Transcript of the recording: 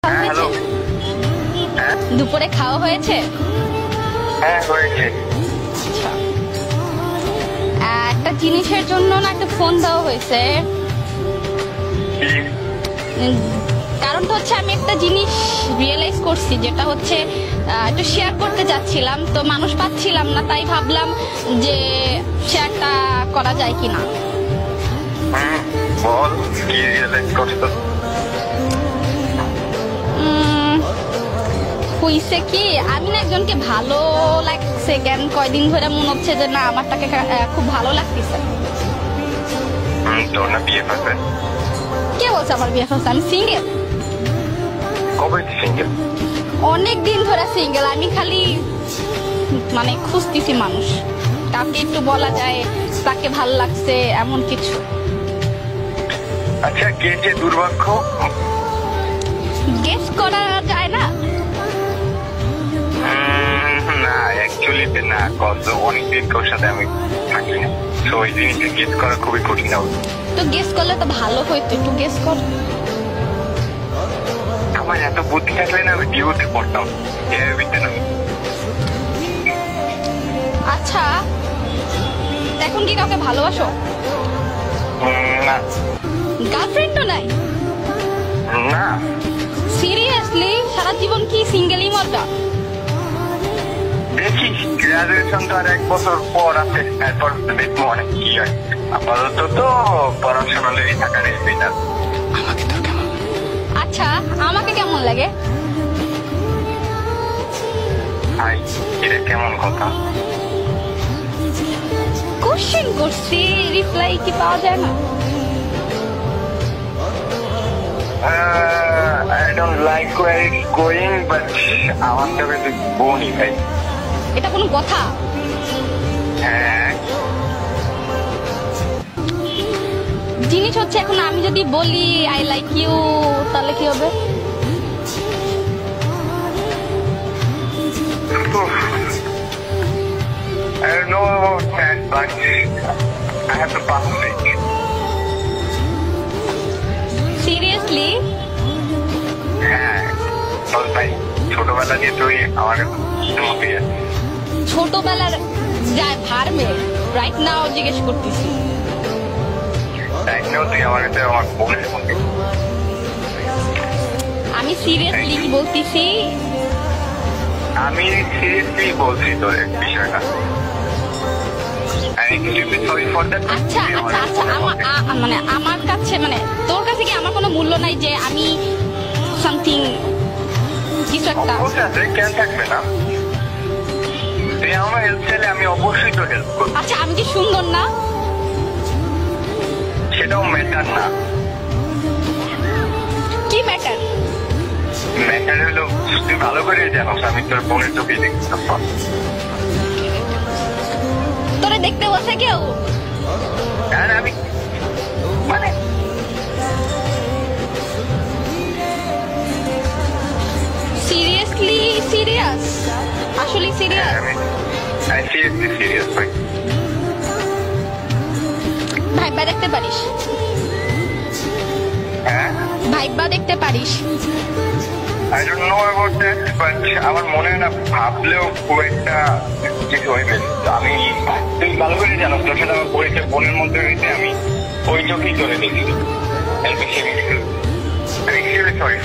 খাওয়া হয়েছে? দুপুরে খাওয়া হয়েছে? হ্যাঁ হয়েছে। আচ্ছা, একটা জিনিসের জন্য না একটা ফোন দেওয়া হয়েছে। কারণটা হচ্ছে আমি একটা জিনিস রিয়েলাইজ করছি, যেটা হচ্ছে একটু শেয়ার করতে যাচ্ছিলাম, তো মানুষ পাচ্ছিলাম না, তাই ভাবলাম যে শেয়ারটা করা যায় কিনা। বল কি রিয়েলাইজ করছো? হইছে কি, আমি না একজনকে ভালো লাগছে, কেন কয়দিন ধরে মনে হচ্ছে যে না আমারটাকে খুব ভালো লাগতেছে। তোর না বিয়ে করবে? কে বলছে আমার বিয়ে হচ্ছে? আমি সিঙ্গেল। কবে সিঙ্গেল? অনেক দিন ধরে সিঙ্গেল। আমি খালি মানে খুঁজতেছি মানুষ, কাউকে একটু বলা যায় তাকে ভাল লাগছে এমন কিছু। আচ্ছা, কে যে দুর্ভাগ্য গেস করা যায় না? না অ্যাকচুয়ালি না, কত অনেকদিন তোর সাথে আমি থাকি না, তো ওই জিনিসটা গেস করা খুবই কঠিন হবে। তো গেস করলে তো ভালো হইতো, একটু গেস কর। আমার এত বুদ্ধি থাকলে না আমি ডিউতে পড়তাম। আচ্ছা, এখন কি কাউকে ভালোবাসো? না। গার্লফ্রেন্ডও নাই? না। সিরিয়াসলি? সারা জীবন কি সিঙ্গেলই মজা? দেখি গ্রাজুয়েশন তো আর 1 বছর পর আছে, এরপর দেখবো অনেক কি হয়। আপাতত তো পড়াশোনা লেগে থাকার বেটার। আমাকে তো কেমন? আচ্ছা, আমাকে কেমন লাগে? হাই, এটা কেমন কথা? কোশ্চেন করছি, রিপ্লাই কি পাওয়া যায় না? I don't like where it's going, but আমার তো বেশি বনি ভাই। এটা কোনো কথা? হ্যাঁ। জিনিস হচ্ছে এখন আমি যদি বলি আই লাইক ইউ, তাহলে কি হবে? I don't know about that, but I have to pass it. Seriously? হ্যাঁ, বল ভাই, ছোটবেলা দিয়ে তুই আমার ছোটবেলার যায় ভার্মে রাইট নাও জিজ্ঞেস করতেছি। তুই আমার কাছে আমার বোনের মধ্যে। আমি সিরিয়াসলি বলতেছি। আমি সিরিয়াসলি বলছি তোর বিষয়টা। আচ্ছা আচ্ছা আচ্ছা, মানে আমার কাছে, মানে তোর কাছে কি আমার কোনো মূল্য নাই যে আমি সামথিং কিছু একটা? কেন থাকবে না? তুই আমার হেল্প চাইলে আমি অবশ্যই তোর হেল্প করবো। আচ্ছা, আমি কি সুন্দর না? সেটাও ম্যাটার না। কি ম্যাটার? ম্যাটার হলো তুই ভালো করে জানোস আমি তোর বোনের চোখে দেখতাম। তোরে দেখতে বসে কেউ? আর আমি মানে সিরিয়াসলি সিরিয়াস? আসলে সিরিয়াস? আমি সিরিয়াসলি সিরিয়াস ভাই। ভাইবা দেখতে পারিস? হ্যাঁ, ভাইবা দেখতে পারিস? I don't know about that, but আমার মনে হয় না, ভাবলেও খুব একটা কিছু হইবে। আমি তুই ভালো করে জানো তোর সাথে আমার পরিচয় বোনের মধ্যে হয়েছে, আমি ওই চোখেই চলে দেখি। সরি।